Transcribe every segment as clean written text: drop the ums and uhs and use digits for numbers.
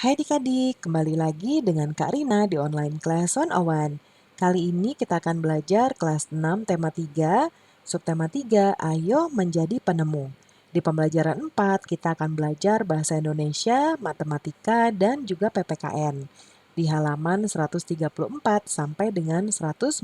Hai adik-adik, kembali lagi dengan Kak Rina di online class 101. Kali ini kita akan belajar kelas 6 tema 3, subtema 3, ayo menjadi penemu. Di pembelajaran 4, kita akan belajar bahasa Indonesia, matematika, dan juga PPKN. Di halaman 134 sampai dengan 142.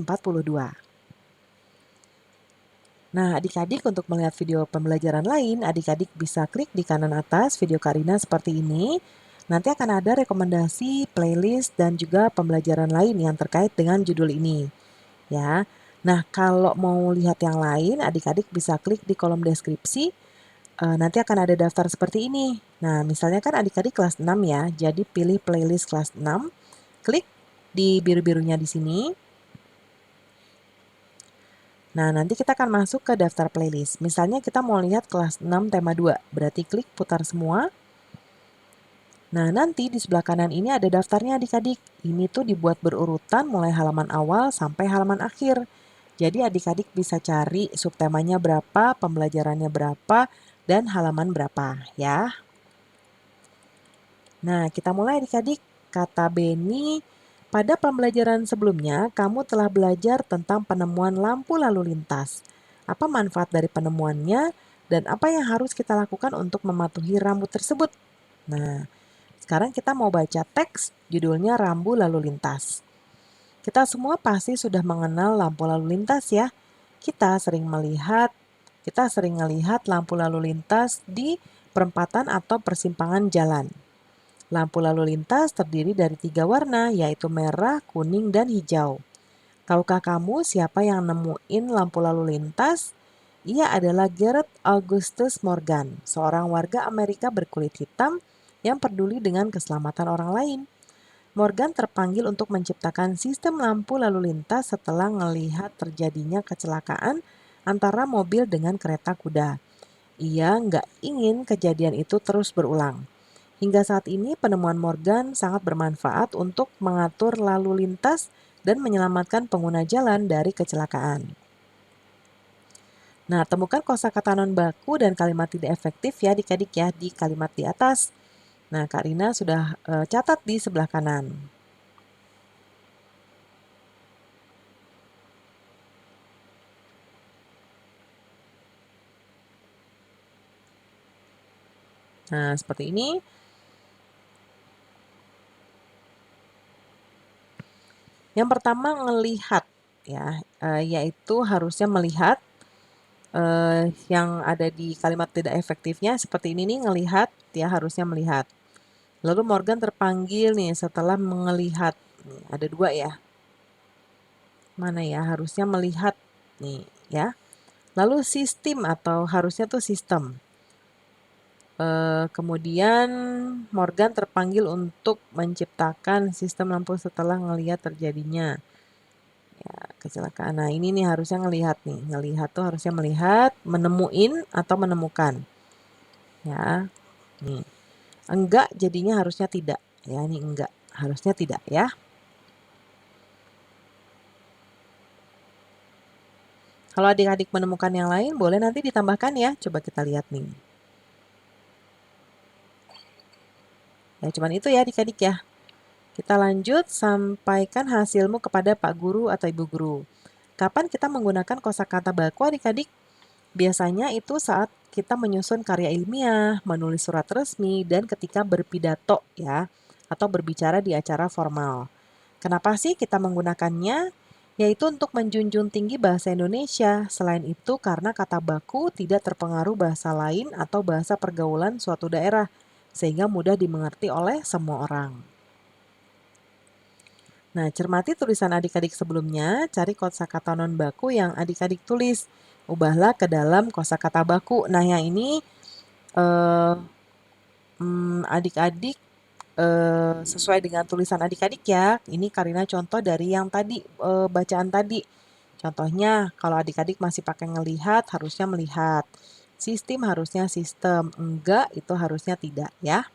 Nah, adik-adik untuk melihat video pembelajaran lain, adik-adik bisa klik di kanan atas video Karina seperti ini. Nanti akan ada rekomendasi, playlist, dan juga pembelajaran lain yang terkait dengan judul ini. Ya. Nah, kalau mau lihat yang lain, adik-adik bisa klik di kolom deskripsi. Nanti akan ada daftar seperti ini. Nah, misalnya kan adik-adik kelas 6 ya, jadi pilih playlist kelas 6, klik di biru-birunya di sini. Nah, nanti kita akan masuk ke daftar playlist. Misalnya kita mau lihat kelas 6 tema 2, berarti klik putar semua. Nah, nanti di sebelah kanan ini ada daftarnya adik-adik. Ini tuh dibuat berurutan mulai halaman awal sampai halaman akhir. Jadi adik-adik bisa cari subtemanya berapa, pembelajarannya berapa, dan halaman berapa ya. Nah, kita mulai adik-adik. Kata Beni, pada pembelajaran sebelumnya kamu telah belajar tentang penemuan lampu lalu lintas. Apa manfaat dari penemuannya dan apa yang harus kita lakukan untuk mematuhi rambu tersebut? Nah, sekarang kita mau baca teks judulnya Rambu Lalu Lintas. Kita semua pasti sudah mengenal lampu lalu lintas ya. Kita sering melihat lampu lalu lintas di perempatan atau persimpangan jalan. Lampu lalu lintas terdiri dari 3 warna, yaitu merah, kuning, dan hijau. Tahukah kamu siapa yang nemuin lampu lalu lintas? Ia adalah Gareth Augustus Morgan, seorang warga Amerika berkulit hitam yang peduli dengan keselamatan orang lain. Morgan terpanggil untuk menciptakan sistem lampu lalu lintas setelah melihat terjadinya kecelakaan antara mobil dengan kereta kuda. Ia nggak ingin kejadian itu terus berulang. Hingga saat ini penemuan Morgan sangat bermanfaat untuk mengatur lalu lintas dan menyelamatkan pengguna jalan dari kecelakaan. Nah, temukan kosakata non baku dan kalimat tidak efektif ya adik-adik ya di kalimat di atas. Nah, Kak Rina sudah catat di sebelah kanan. Nah, seperti ini. Yang pertama ngelihat ya, yaitu harusnya melihat yang ada di kalimat tidak efektifnya seperti ini nih, ngelihat ya, harusnya melihat. Lalu Morgan terpanggil nih setelah melihat. Nih, ada 2 ya. Mana ya? Harusnya melihat nih ya. Lalu sistem atau harusnya tuh sistem. Kemudian Morgan terpanggil untuk menciptakan sistem lampu setelah ngelihat terjadinya ya, kecelakaan. Nah, ini nih harusnya ngelihat nih. Ngelihat tuh harusnya melihat, menemuin atau menemukan. Ya. Nih. Enggak jadinya harusnya tidak. Ya, ini enggak. Harusnya tidak ya. Kalau adik-adik menemukan yang lain, boleh nanti ditambahkan ya. Coba kita lihat nih. Ya, cuman itu ya adik-adik ya. Kita lanjut, sampaikan hasilmu kepada Pak Guru atau Ibu Guru. Kapan kita menggunakan kosakata baku adik-adik? Biasanya itu saat kita menyusun karya ilmiah, menulis surat resmi, dan ketika berpidato ya, atau berbicara di acara formal. Kenapa sih kita menggunakannya? Yaitu untuk menjunjung tinggi bahasa Indonesia. Selain itu karena kata baku tidak terpengaruh bahasa lain atau bahasa pergaulan suatu daerah, sehingga mudah dimengerti oleh semua orang. Nah, cermati tulisan adik-adik sebelumnya, cari kosakata non baku yang adik-adik tulis. Ubahlah ke dalam kosakata baku. Nah, yang ini adik-adik sesuai dengan tulisan adik-adik ya. Ini Karina contoh dari yang tadi, bacaan tadi. Contohnya, kalau adik-adik masih pakai ngelihat, harusnya melihat. Sistem harusnya sistem. Enggak, itu harusnya tidak ya.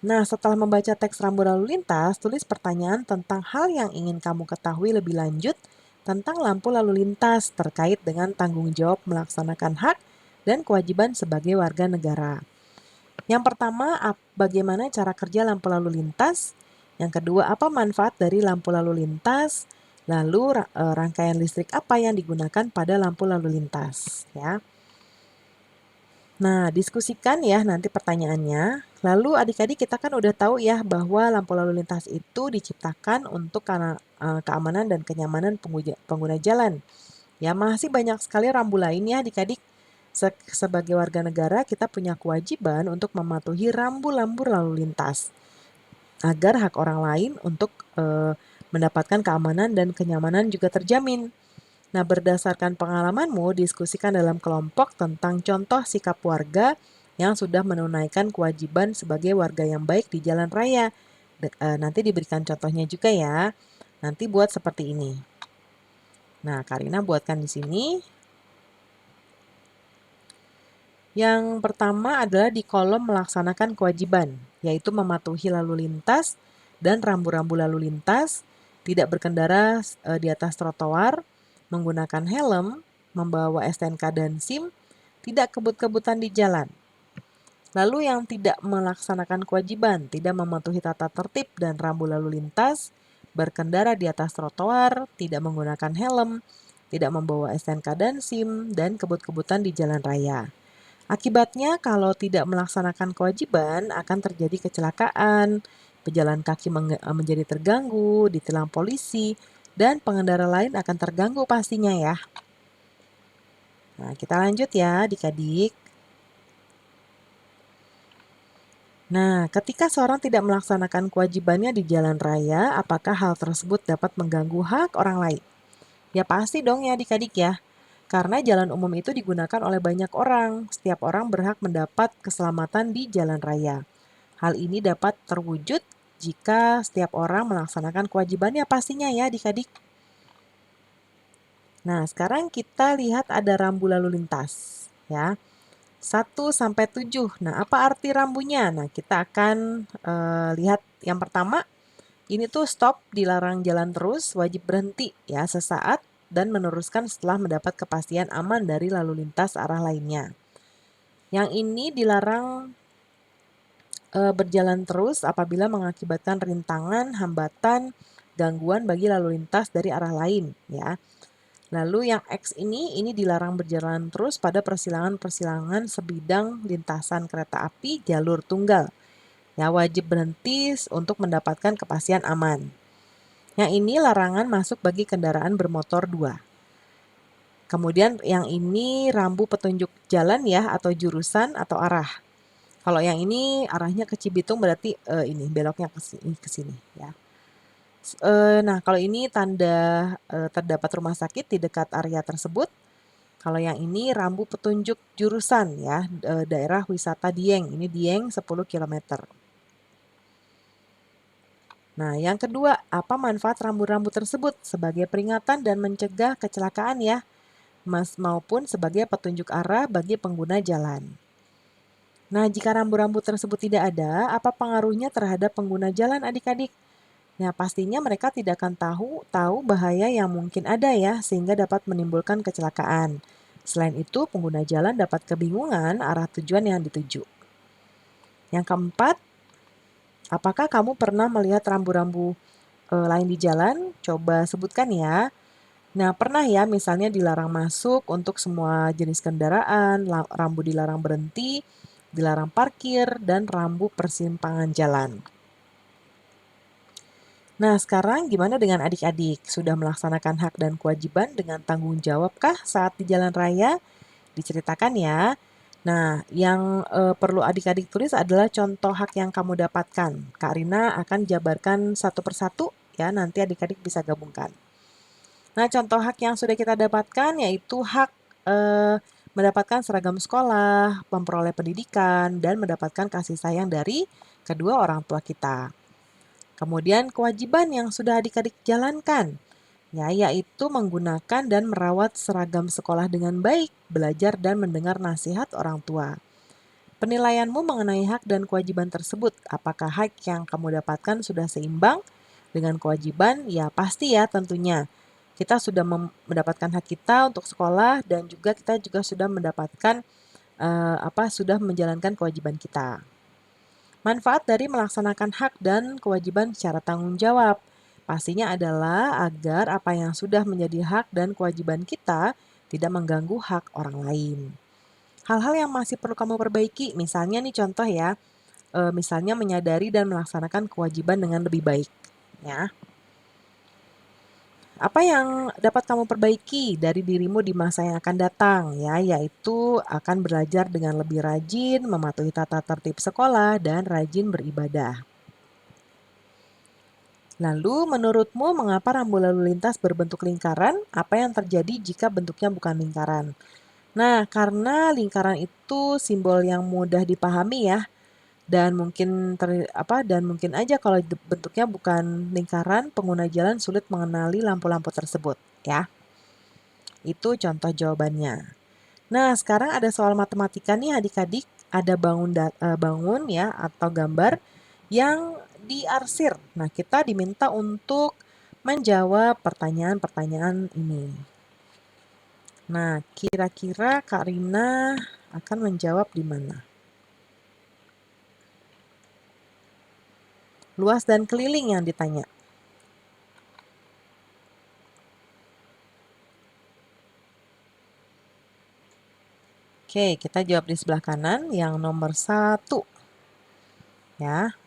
Nah, setelah membaca teks rambu lalu lintas, tulis pertanyaan tentang hal yang ingin kamu ketahui lebih lanjut tentang lampu lalu lintas terkait dengan tanggung jawab melaksanakan hak dan kewajiban sebagai warga negara. Yang pertama, bagaimana cara kerja lampu lalu lintas? Yang kedua, apa manfaat dari lampu lalu lintas? Lalu rangkaian listrik apa yang digunakan pada lampu lalu lintas, ya. Nah, diskusikan ya nanti pertanyaannya. Lalu adik-adik kita kan udah tahu ya bahwa lampu lalu lintas itu diciptakan untuk keamanan dan kenyamanan pengguna jalan. Ya, masih banyak sekali rambu lainnya adik-adik. Sebagai warga negara, kita punya kewajiban untuk mematuhi rambu-rambu lalu lintas agar hak orang lain untuk mendapatkan keamanan dan kenyamanan juga terjamin. Nah, berdasarkan pengalamanmu, diskusikan dalam kelompok tentang contoh sikap warga yang sudah menunaikan kewajiban sebagai warga yang baik di jalan raya. Nanti diberikan contohnya juga ya. Nanti buat seperti ini. Nah, Karina buatkan di sini. Yang pertama adalah di kolom melaksanakan kewajiban, yaitu mematuhi lalu lintas dan rambu-rambu lalu lintas, tidak berkendara di atas trotoar, menggunakan helm, membawa STNK dan SIM, tidak kebut-kebutan di jalan. Lalu yang tidak melaksanakan kewajiban, tidak mematuhi tata tertib dan rambu lalu lintas, berkendara di atas trotoar, tidak menggunakan helm, tidak membawa STNK dan SIM, dan kebut-kebutan di jalan raya. Akibatnya, kalau tidak melaksanakan kewajiban, akan terjadi kecelakaan, pejalan kaki menjadi terganggu, ditilang polisi, dan pengendara lain akan terganggu pastinya ya. Nah, kita lanjut ya adik-adik. Nah, ketika seorang tidak melaksanakan kewajibannya di jalan raya, apakah hal tersebut dapat mengganggu hak orang lain? Ya pasti dong ya adik-adik ya. Karena jalan umum itu digunakan oleh banyak orang. Setiap orang berhak mendapat keselamatan di jalan raya. Hal ini dapat terwujud jika setiap orang melaksanakan kewajibannya pastinya ya adik-adik. Nah, sekarang kita lihat ada rambu lalu lintas ya. 1 sampai 7. Nah, apa arti rambunya? Nah, kita akan lihat yang pertama. Ini tuh stop, dilarang jalan terus, wajib berhenti ya sesaat dan meneruskan setelah mendapat kepastian aman dari lalu lintas arah lainnya. Yang ini dilarang berjalan terus apabila mengakibatkan rintangan, hambatan, gangguan bagi lalu lintas dari arah lain ya. Lalu yang X ini dilarang berjalan terus pada persilangan-persilangan sebidang lintasan kereta api jalur tunggal. Ya, wajib berhenti untuk mendapatkan kepastian aman. Yang ini larangan masuk bagi kendaraan bermotor 2. Kemudian yang ini rambu petunjuk jalan ya atau jurusan atau arah. Kalau yang ini arahnya ke Cibitung berarti ini beloknya ke sini ya. Nah, kalau ini tanda terdapat rumah sakit di dekat area tersebut. Kalau yang ini rambu petunjuk jurusan ya, daerah wisata Dieng. Ini Dieng 10 km. Nah, yang kedua, apa manfaat rambu-rambu tersebut sebagai peringatan dan mencegah kecelakaan ya, maupun sebagai petunjuk arah bagi pengguna jalan. Nah, jika rambu-rambu tersebut tidak ada, apa pengaruhnya terhadap pengguna jalan adik-adik? Nah, pastinya mereka tidak akan tahu bahaya yang mungkin ada ya, sehingga dapat menimbulkan kecelakaan. Selain itu, pengguna jalan dapat kebingungan arah tujuan yang dituju. Yang keempat, apakah kamu pernah melihat rambu-rambu lain di jalan? Coba sebutkan ya. Nah, pernah ya misalnya dilarang masuk untuk semua jenis kendaraan, rambu dilarang berhenti, dilarang parkir, dan rambu persimpangan jalan. Nah, sekarang gimana dengan adik-adik? Sudah melaksanakan hak dan kewajiban dengan tanggung jawabkah saat di jalan raya? Diceritakan ya. Nah, yang perlu adik-adik tulis adalah contoh hak yang kamu dapatkan. Kak Rina akan jabarkan satu persatu ya, nanti adik-adik bisa gabungkan. Nah, contoh hak yang sudah kita dapatkan yaitu hak mendapatkan seragam sekolah, memperoleh pendidikan, dan mendapatkan kasih sayang dari kedua orang tua kita. Kemudian kewajiban yang sudah adik-adik jalankan, ya, yaitu menggunakan dan merawat seragam sekolah dengan baik, belajar dan mendengar nasihat orang tua. Penilaianmu mengenai hak dan kewajiban tersebut, apakah hak yang kamu dapatkan sudah seimbang dengan kewajiban? Ya pasti ya tentunya. Kita sudah mendapatkan hak kita untuk sekolah dan juga kita juga sudah mendapatkan sudah menjalankan kewajiban kita. Manfaat dari melaksanakan hak dan kewajiban secara tanggung jawab. Pastinya adalah agar apa yang sudah menjadi hak dan kewajiban kita tidak mengganggu hak orang lain. Hal-hal yang masih perlu kamu perbaiki, misalnya nih contoh ya, misalnya menyadari dan melaksanakan kewajiban dengan lebih baik. Ya. Apa yang dapat kamu perbaiki dari dirimu di masa yang akan datang ya, yaitu akan belajar dengan lebih rajin, mematuhi tata tertib sekolah, dan rajin beribadah. Lalu, menurutmu mengapa rambu lalu lintas berbentuk lingkaran? Apa yang terjadi jika bentuknya bukan lingkaran? Nah, karena lingkaran itu simbol yang mudah dipahami ya, dan mungkin aja kalau bentuknya bukan lingkaran, pengguna jalan sulit mengenali lampu-lampu tersebut ya. Itu contoh jawabannya. Nah, sekarang ada soal matematika nih adik-adik, ada bangun ya atau gambar yang diarsir. Nah, kita diminta untuk menjawab pertanyaan-pertanyaan ini. Nah, kira-kira Kak Rina akan menjawab di mana? Luas dan keliling yang ditanya. Oke, kita jawab di sebelah kanan yang nomor 1. Ya.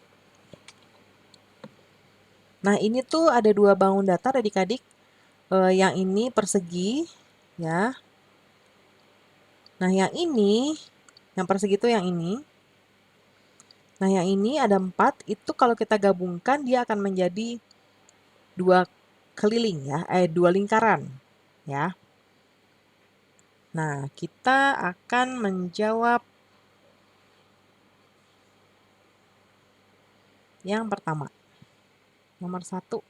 Nah, ini tuh ada 2 bangun datar adik-adik. Yang ini persegi, ya. Nah, yang persegi itu yang ini. Nah, yang ini ada 4, itu kalau kita gabungkan dia akan menjadi 2 keliling ya, 2 lingkaran, ya. Nah, kita akan menjawab yang pertama. Nomor 1.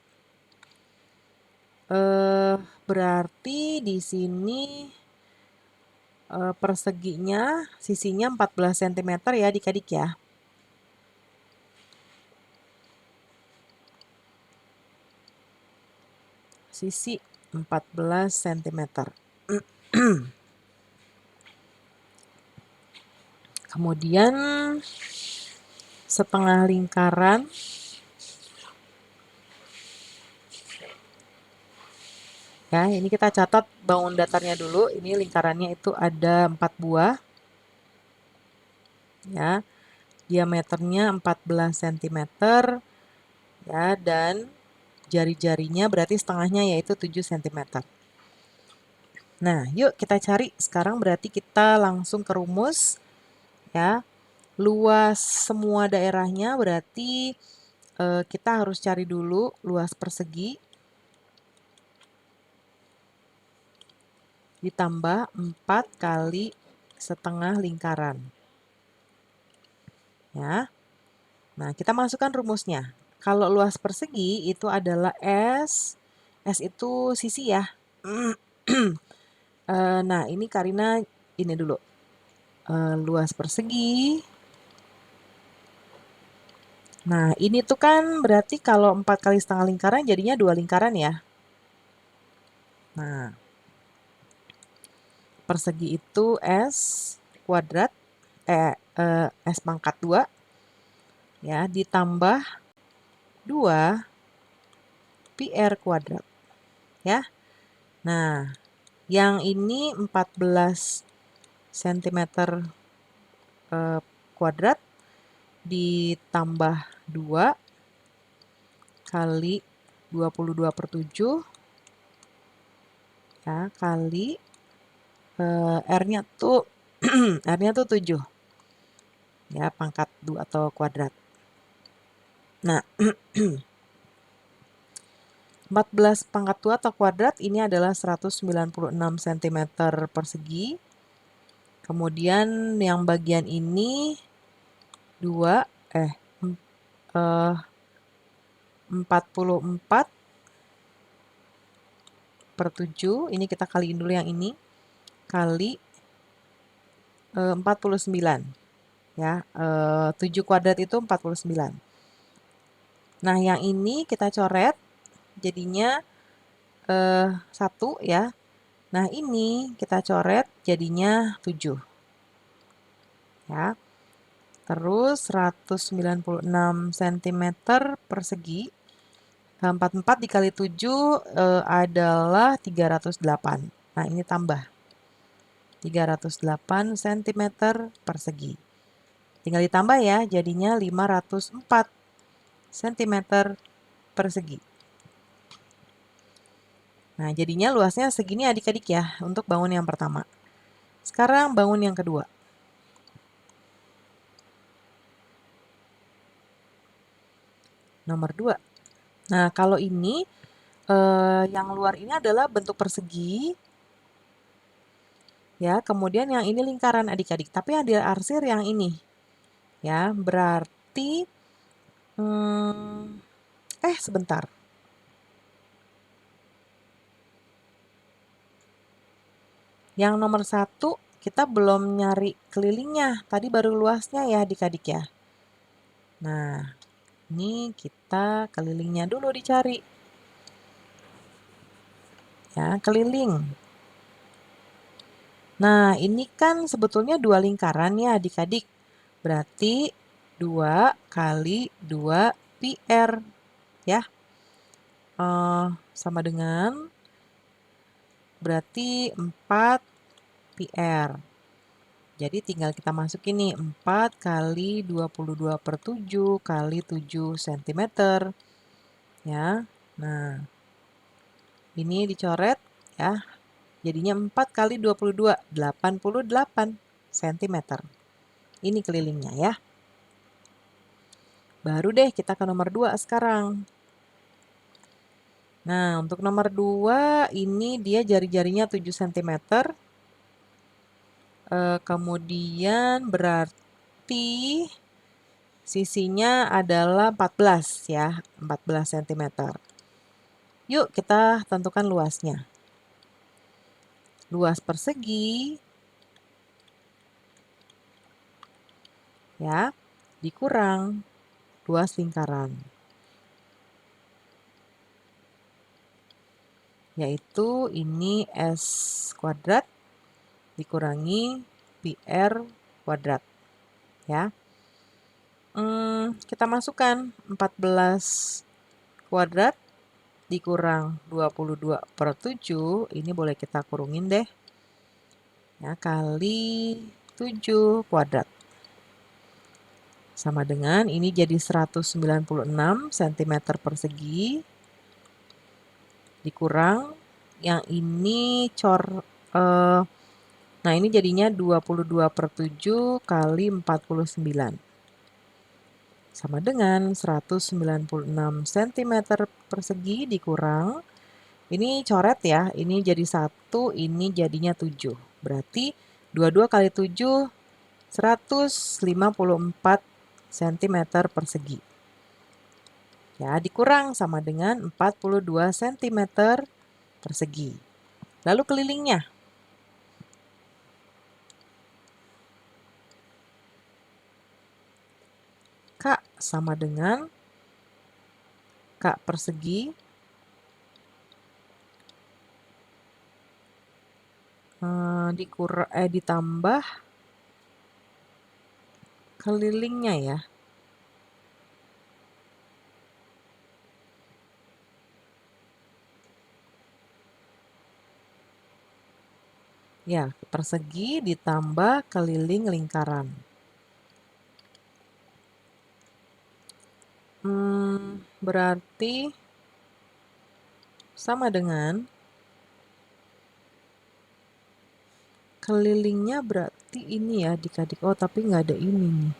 Berarti di sini perseginya sisinya 14 cm ya adik-adik ya. Sisi 14 cm. Kemudian setengah lingkaran ya, ini kita catat bangun datarnya dulu. Ini lingkarannya itu ada 4 buah. Ya. Diameternya 14 cm ya, dan jari-jarinya berarti setengahnya yaitu 7 cm. Nah, yuk kita cari sekarang, berarti kita langsung ke rumus ya. Luas semua daerahnya berarti kita harus cari dulu luas persegi ditambah 4 kali setengah lingkaran. Ya. Nah, kita masukkan rumusnya. Kalau luas persegi itu adalah S itu sisi ya. Nah, ini Karina ini dulu. Luas persegi. Nah, ini tuh kan berarti kalau 4 kali setengah lingkaran jadinya 2 lingkaran ya. Nah, persegi itu S kuadrat, S pangkat 2 ya, ditambah 2 pi R kuadrat ya. Nah, yang ini 14 cm kuadrat ditambah 2 kali 22/7 ya, kali R-nya tuh R-nya tuh 7 ya, pangkat 2 atau kuadrat. Nah, 14 pangkat 2 atau kuadrat ini adalah 196 cm persegi. Kemudian yang bagian ini 44/7, ini kita kaliin dulu yang ini, kali 49 ya, 7 kuadrat itu 49. Nah, yang ini kita coret jadinya 1 ya. Nah, ini kita coret jadinya 7 ya. Terus 196 cm persegi. 44 dikali 7 adalah 308. Nah, ini tambah 308 cm persegi. Tinggal ditambah ya, jadinya 504 cm persegi. Nah, jadinya luasnya segini adik-adik ya untuk bangun yang pertama. Sekarang bangun yang kedua. Nomor 2. Nah, kalau ini yang luar ini adalah bentuk persegi. Ya, kemudian yang ini lingkaran adik-adik, tapi yang diarsir yang ini. Ya, berarti sebentar. Yang nomor 1 kita belum nyari kelilingnya, tadi baru luasnya ya adik-adik ya. Nah, ini kita kelilingnya dulu dicari. Ya, keliling. Nah, ini kan sebetulnya 2 lingkaran ya adik-adik. Berarti 2 kali 2 pi R. Ya, sama dengan berarti 4 pi R. Jadi tinggal kita masukin nih 4 kali 22/7 kali 7 cm. Ya, nah ini dicoret ya. Jadinya 4 kali 22, 88 cm. Ini kelilingnya ya. Baru deh kita ke nomor 2 sekarang. Nah, untuk nomor 2 ini dia jari-jarinya 7 cm. Kemudian berarti sisinya adalah 14 ya, 14 cm. Yuk kita tentukan luasnya. Luas persegi ya dikurang luas lingkaran. Yaitu ini S kuadrat dikurangi pi R kuadrat. Ya. Kita masukkan 14 kuadrat dikurang 22/7, ini boleh kita kurungin deh. Ya, kali 7 kuadrat. Sama dengan ini jadi 196 cm persegi dikurang yang ini nah ini jadinya 22/7 kali 49. Sama dengan 196 cm persegi dikurang, ini coret ya, ini jadi 1, ini jadinya 7. Berarti 22 kali 7, 154 cm persegi. Ya, dikurang sama dengan 42 cm persegi. Lalu kelilingnya. K sama dengan K persegi ditambah kelilingnya ya. Ya, persegi ditambah keliling lingkaran. Berarti sama dengan kelilingnya berarti ini ya adik-adik. Oh, tapi nggak ada ini nih.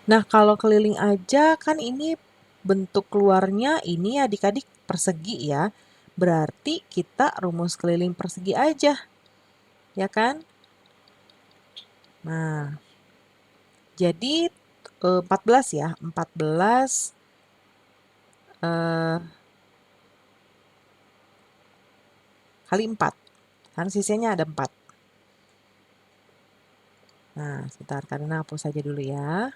Nah, kalau keliling aja kan ini bentuk keluarnya ini adik-adik persegi ya. Berarti kita rumus keliling persegi aja. Ya kan? Nah, jadi 14 ya. 14 kali 4. Kan sisanya ada 4. Nah, sebentar karena hapus saja dulu ya.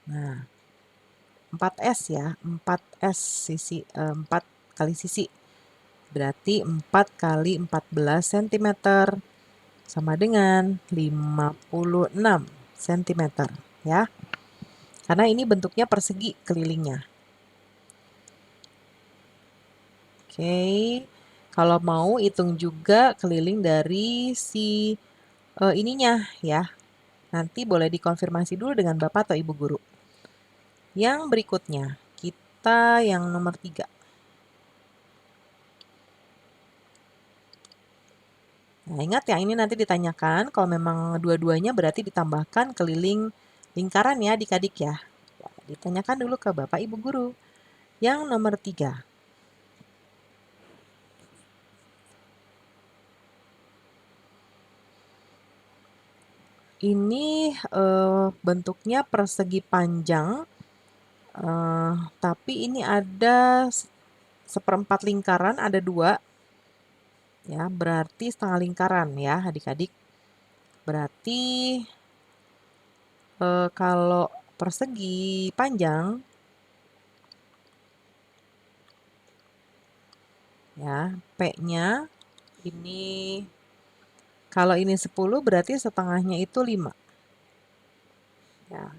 Nah, 4S ya, 4S sisi, 4 kali sisi. Berarti 4 kali 14 cm sama dengan 56 cm ya. Karena ini bentuknya persegi kelilingnya. Oke. Kalau mau hitung juga keliling dari si ininya ya. Nanti boleh dikonfirmasi dulu dengan Bapak atau Ibu guru. Yang berikutnya, kita yang nomor 3. Nah, ingat ya, ini nanti ditanyakan, kalau memang dua-duanya berarti ditambahkan keliling lingkaran ya adik-adik ya. Ditanyakan dulu ke Bapak Ibu guru. Yang nomor 3. Ini bentuknya persegi panjang, tapi ini ada seperempat lingkaran, ada 2. Ya, berarti setengah lingkaran ya adik-adik. Berarti kalau persegi panjang, ya, P-nya ini, kalau ini 10 berarti setengahnya itu 5. Ya,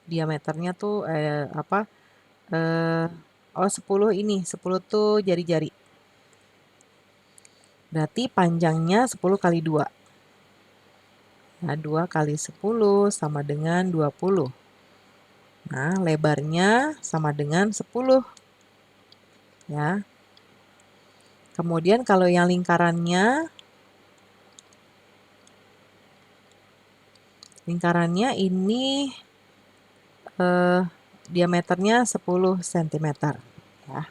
diameternya tuh oh 10 ini, 10 tuh jari-jari. Berarti panjangnya 10 kali 2. Nah, 2 kali 10 sama dengan 20. Nah, lebarnya sama dengan 10. Ya. Kemudian kalau yang lingkarannya ini diameternya 10 cm. Ya.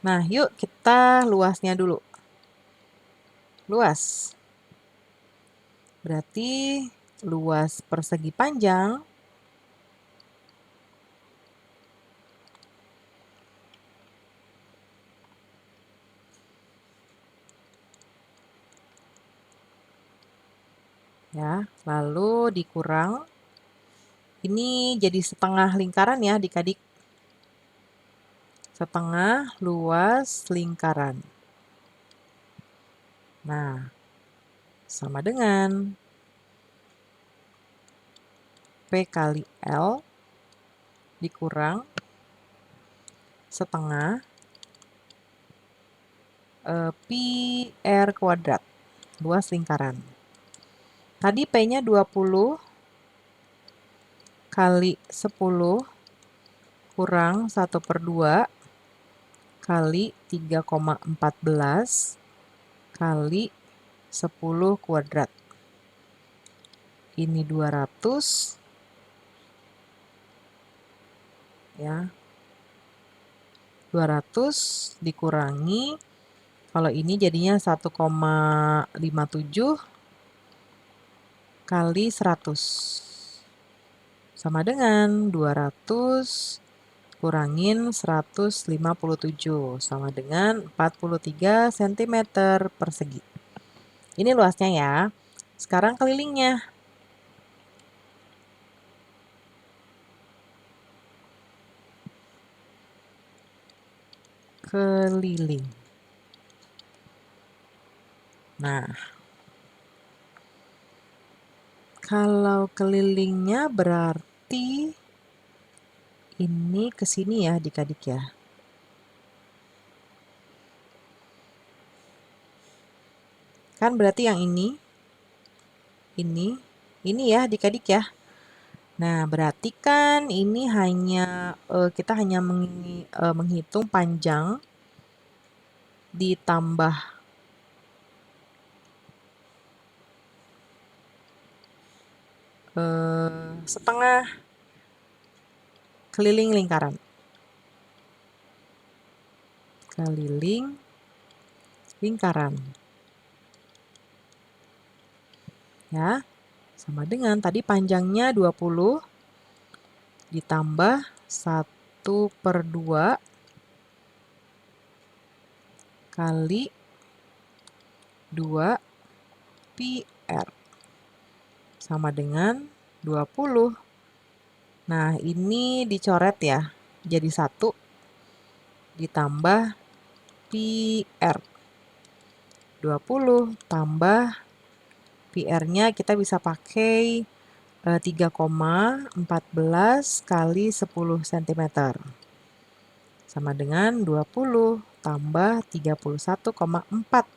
Nah, yuk kita luasnya dulu. Luas. Berarti luas persegi panjang ya, lalu dikurang. Ini jadi setengah lingkaran ya adik-adik. Setengah luas lingkaran. Nah, sama dengan P kali L dikurang setengah pi R kuadrat, luas lingkaran. Tadi P-nya 20 kali 10 kurang 1/2 kali 3,14 kali 10 kuadrat. Ini 200 ya. 200 dikurangi, kalau ini jadinya 1,57 kali 100. Sama dengan 200 kurangin 157 sama dengan 43 cm persegi. Ini luasnya ya. Sekarang kelilingnya. Keliling. Nah, kalau kelilingnya berarti ini ke sini ya adik-adik ya. Kan berarti yang ini ya adik-adik ya. Nah, berarti kan ini hanya kita hanya menghitung panjang ditambah setengah keliling lingkaran. Keliling lingkaran. Ya, sama dengan tadi panjangnya 20 ditambah 1/2 kali 2 pi R sama dengan 20. Nah, ini dicoret ya, jadi 1. ditambah PR. 20 tambah PR-nya kita bisa pakai 3,14 kali 10 cm. Sama dengan 20 tambah 31,4.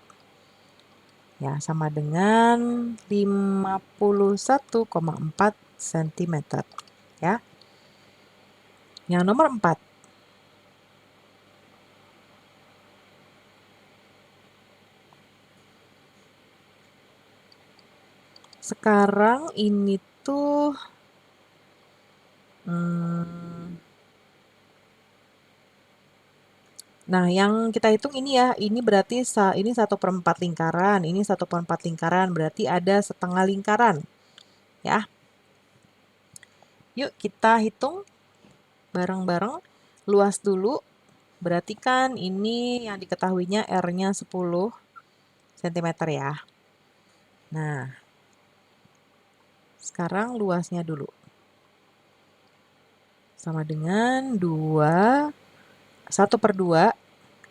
Ya, sama dengan 51,4 cm. Ya. Yang nomor 4. Sekarang ini tuh nah, yang kita hitung ini ya, ini berarti ini 1/4 lingkaran, ini 1/4 lingkaran, berarti ada setengah lingkaran. Ya. Yuk kita hitung bareng-bareng. Luas dulu, berarti kan ini yang diketahuinya R-nya 10 cm ya. Nah, sekarang luasnya dulu. Sama dengan 1/2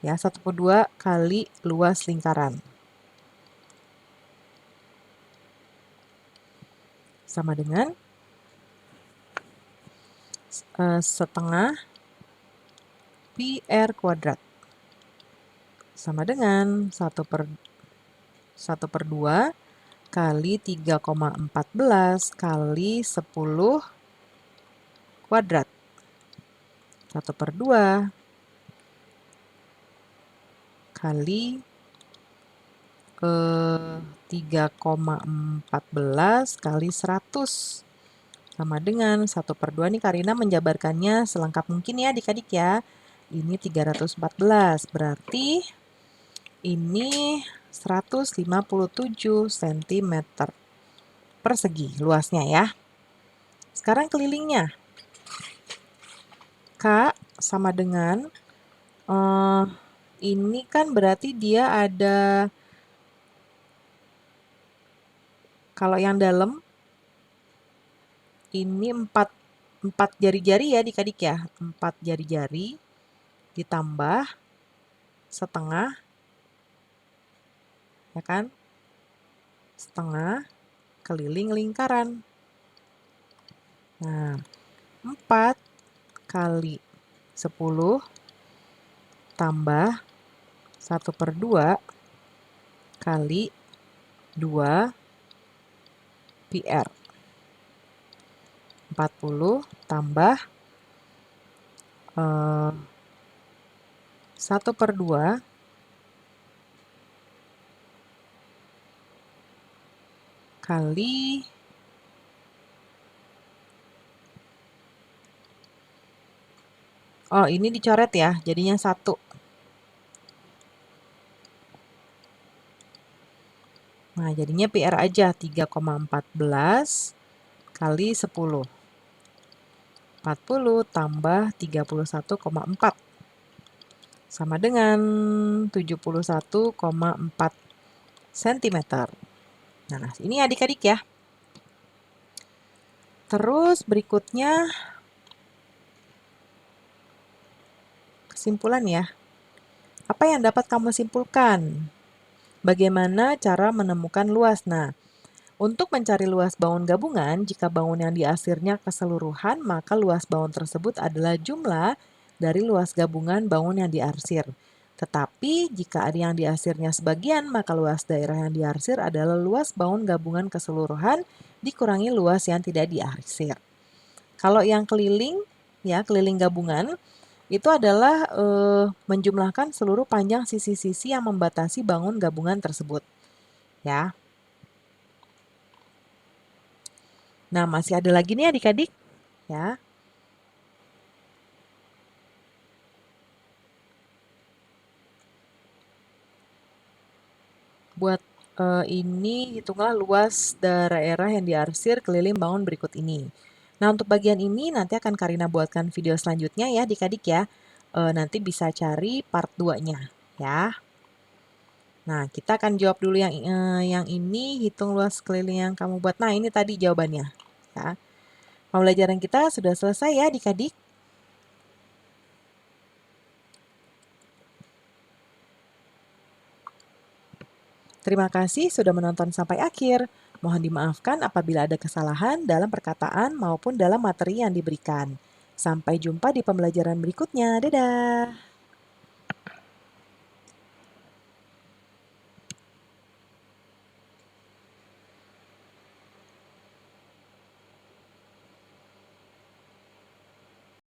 ya, 1/2 kali luas lingkaran. Sama dengan setengah PR kuadrat. Sama dengan 1/2 kali 3,14 kali 10 kuadrat. 1/2 kali 3,14 kali 100 sama dengan 1/2. Nih Karina menjabarkannya selengkap mungkin ya adik-adik ya. Ini 314, berarti ini 157 cm persegi luasnya ya. Sekarang kelilingnya. K sama dengan, ini kan berarti dia ada, kalau yang dalam, ini 4 jari-jari ya adik-adik ya. 4 jari-jari ditambah setengah, ya kan? Setengah keliling lingkaran. Nah, 4 kali 10 tambah 1/2 kali 2 PR. 40 tambah 1/2 kali ini dicoret ya, jadinya 1. Nah, jadinya PR aja 3,14 kali 10. 40 tambah 31,4 sama dengan 71,4 cm. Nah, ini adik-adik ya. Terus berikutnya kesimpulan ya. Apa yang dapat kamu simpulkan? Bagaimana cara menemukan luas? Nah, untuk mencari luas bangun gabungan, jika bangun yang diarsirnya keseluruhan, maka luas bangun tersebut adalah jumlah dari luas gabungan bangun yang diarsir. Tetapi jika ada yang diarsirnya sebagian, maka luas daerah yang diarsir adalah luas bangun gabungan keseluruhan dikurangi luas yang tidak diarsir. Kalau yang keliling, ya keliling gabungan, itu adalah menjumlahkan seluruh panjang sisi-sisi yang membatasi bangun gabungan tersebut. Ya. Nah, masih ada lagi nih adik-adik. Ya. Buat ini hitunglah luas daerah yang diarsir keliling bangun berikut ini. Nah, untuk bagian ini nanti akan Karina buatkan video selanjutnya ya adik-adik ya. Nanti bisa cari part 2-nya ya. Nah, kita akan jawab dulu yang ini, hitung luas keliling yang kamu buat. Nah, ini tadi jawabannya ya. Pembelajaran kita sudah selesai ya adik-adik. Terima kasih sudah menonton sampai akhir. Mohon dimaafkan apabila ada kesalahan dalam perkataan maupun dalam materi yang diberikan. Sampai jumpa di pembelajaran berikutnya. Dadah!